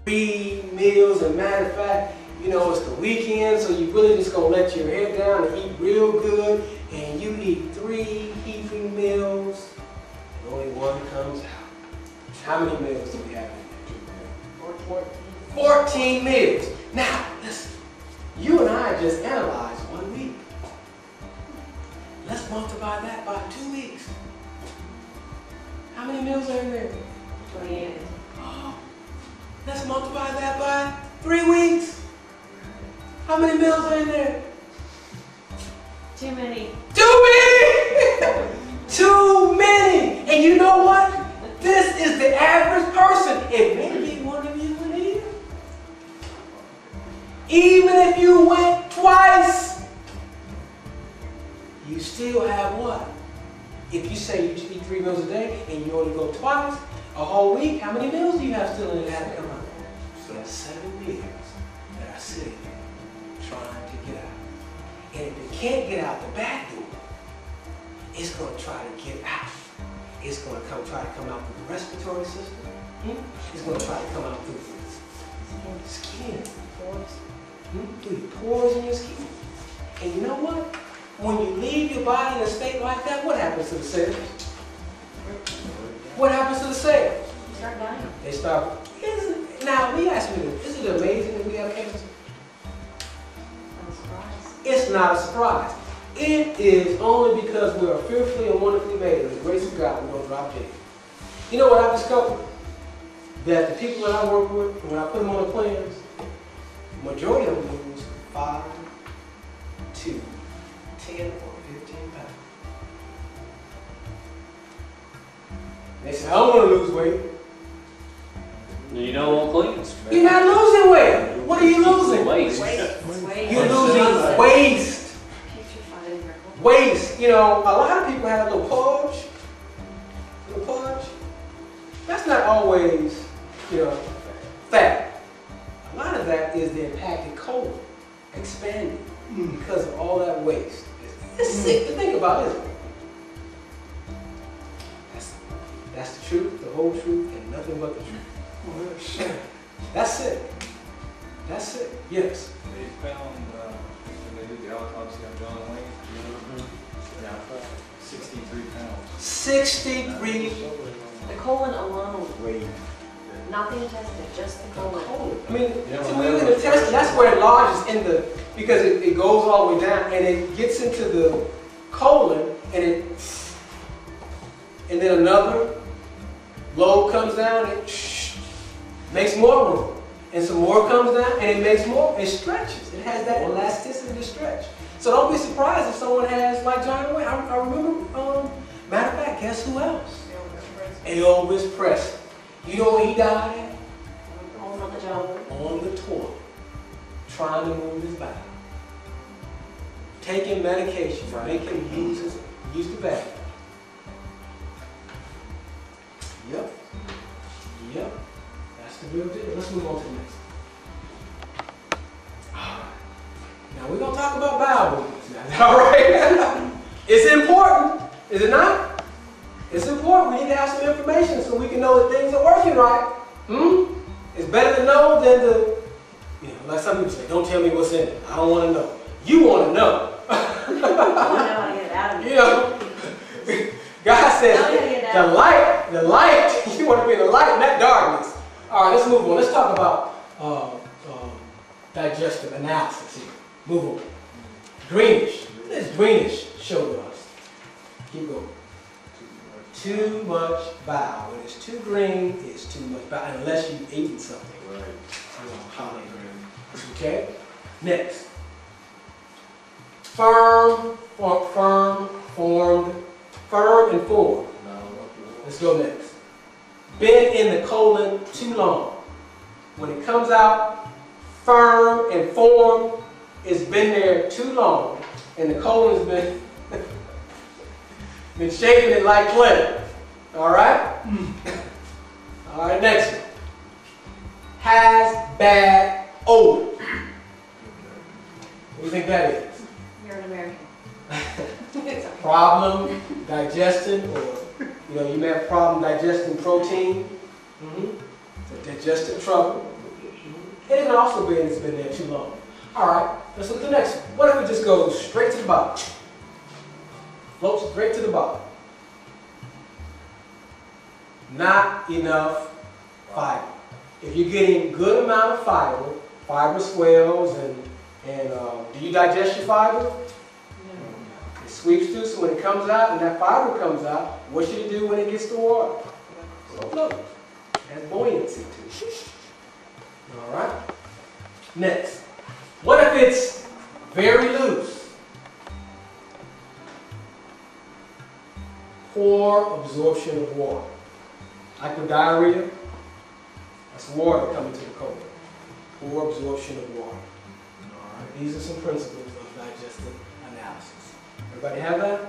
3 meals. As a matter of fact, you know, it's the weekend, so you really just gonna let your head down and eat real good, and you eat 3 heaping meals, and only one comes out. How many meals do we have in there? 14 meals. Now, listen, you and I just analyzed 1 week. Let's multiply that by 2 weeks. How many meals are in there? 28. Oh, let's multiply that by 3 weeks. How many meals are in there? Too many. Too many! Too many! And you know what? This is the average person. If maybe one of you went here, even if you went twice, you still have what? If you say you eat 3 meals a day and you only go twice, a whole week, how many meals do you have still in the habit? Come on. You have 7 meals that are sitting there trying to get out. And if it can't get out the back door, it's going to try to get out. It's going to try to come out through the respiratory system. It's going to try to come out through the skin. Through your pores in your skin. And you know what? When you leave your body in a state like that, what happens to the cells? What happens to the cells? You start dying. They start. Now, let me ask you this. Is it amazing that we have cancer? I'm surprised. It's not a surprise. It is only because we are fearfully and wonderfully made. In the grace of God, we don't drop dead. You know what I've discovered? That the people that I work with, when I put them on the plans, the majority of them lose 5 to 10 or 15 pounds. They say, I don't want to lose weight. You don't want cleans. You're not losing weight. What are you losing? Waste. You're losing waste. Waste. You know, a lot of people have a little pudge. That's not always, you know, fat. A lot of that is the impacted colon expanding because of all that waste. It's sick to think about, isn't it? That's the truth, the whole truth, and nothing but the truth. That's it. That's it. Yes. They found when they did the autopsy on John Wayne, 63 pounds. 63. The colon alone. Not the intestine, just the colon. I mean, so when you look at the intestine, that's where it lodges in the, because it goes all the way down and it gets into the colon and then another load comes down and it makes more room. And some more comes down and it makes more, it stretches. It has that elasticity to stretch. So don't be surprised if someone has like John Wayne. I remember, matter of fact, guess who else? Elvis Presley. You know where he died at? On the toilet. Trying to move his body. Taking medication to make him use the bathroom. Yep. That's the real deal. Let's move on to the next one. All right. Now we're going to talk about bowel movements now. All right? It's important, is it not? It's important. We need to have some information so we can know that things are working right. It's better to know than to, you know, like some people say, don't tell me what's in it. I don't want to know. You want to know. I want to know how to get it out of me. You know, God says, the light, you want to be in the light, not darkness. All right, let's move on. Let's talk about digestive analysis here. Move on. Greenish. What does greenish show to us? Keep going. Too much bile. When it's too green, it's too much bile, unless you've eaten something. Right. Okay? Next. Firm and formed. Let's go next. Been in the colon too long. When it comes out, firm and formed, it's been there too long, and the colon's been shaping it like clay. All right? All right, next one. Has bad odor. What do you think that is? You're an American. Problem digesting, or you know, you may have problem digesting protein. So digestive trouble. And it can also be it's been there too long. All right, let's look at the next one. What if it just goes straight to the bottom? Floats straight to the bottom. Not enough fiber. If you're getting good amount of fiber, fiber swells and do you digest your fiber? It sweeps through, so when it comes out and that fiber comes out, what should it do when it gets to water? Float. It has buoyancy to it. All right. Next. What if it's very loose? Poor absorption of water. Like with diarrhea, that's water coming to the colon. Poor absorption of water. All right. These are some principles of digestive analysis. Everybody have that?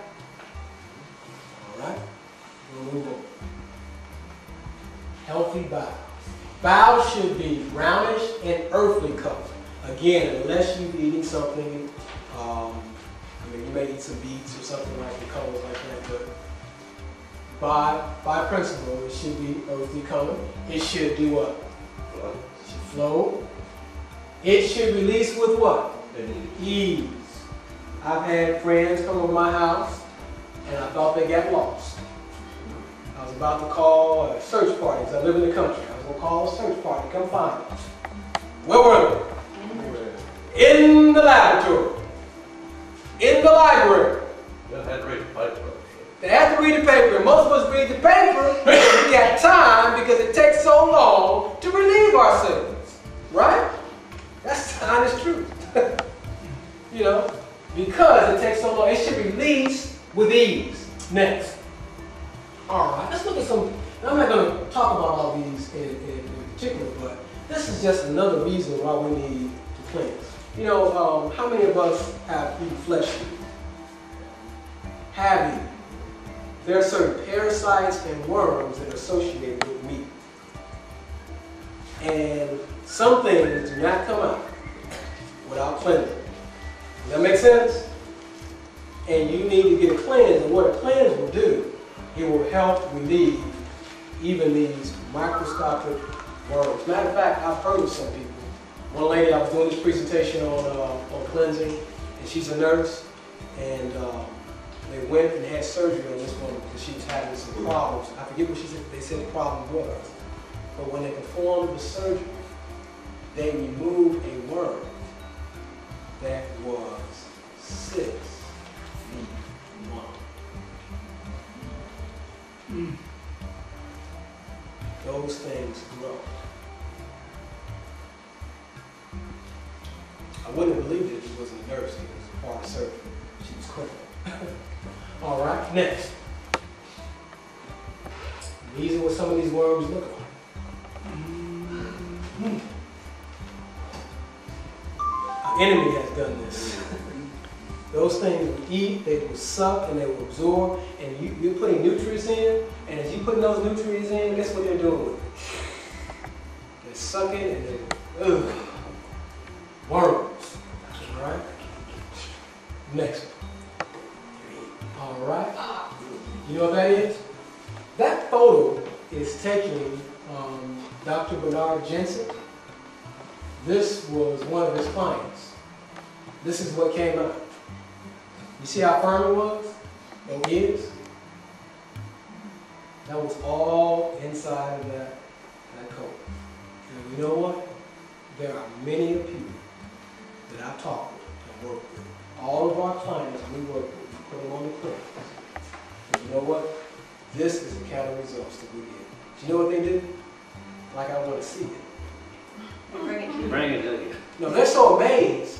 All right. We'll move on. Healthy bowels. Bowels should be brownish and earthly color. Again, unless you're eating something, you may eat some beets or something like the colors like that, but by principle, it should be earthly color. It should do what? It should flow. It should release with what? Ease. I've had friends come over my house, and I thought they got lost. I was about to call a search party, because I live in the country. I was going to call a search party, come find us. Where were they? In the laboratory. In the library. They had to read the paper. They had to read the paper, and most of us read the paper because we got time because it takes so long to relieve ourselves. Right? That's the honest truth. You know, because it takes so long, it should release with ease. Next. Alright, let's look at some. I'm not going to talk about all these in particular, but this is just another reason why we need to cleanse. You know, how many of us have eaten flesh? Have eaten. There are certain parasites and worms that are associated with meat. And some things do not come out without cleansing. Does that make sense? And you need to get a cleanse, and what a cleanse will do, it will help relieve even these microscopic worms. Matter of fact, I've heard of some people. One lady, I was doing this presentation on cleansing, and she's a nurse, and they went and had surgery on this woman because she was having some problems. I forget what they said the problem was, but when they performed the surgery, they removed a worm that was 6 feet long. Those things grow. I wouldn't have believed it if she wasn't a nurse. It was part of surgery. She was critical. All right, next. These are what some of these worms look like. Our enemy has done this. Those things will eat, they will suck, and they will absorb, and you're putting nutrients in, and as you're putting those nutrients in, guess what they're doing with it? They're sucking, and they're, worms. All right? Next one. All right. You know what that is? That photo is taken Dr. Bernard Jensen. This was one of his clients. This is what came out. You see how firm it was? And is? That was all inside of that coat. And you know what? There are many of you that I've talked with and worked with. All of our clients we work with, we put them on the cleanse. And you know what? This is the kind of results that we get. Do you know what they do? Like I want to see it. Bring it to you. Bring it to you. No, they're so amazed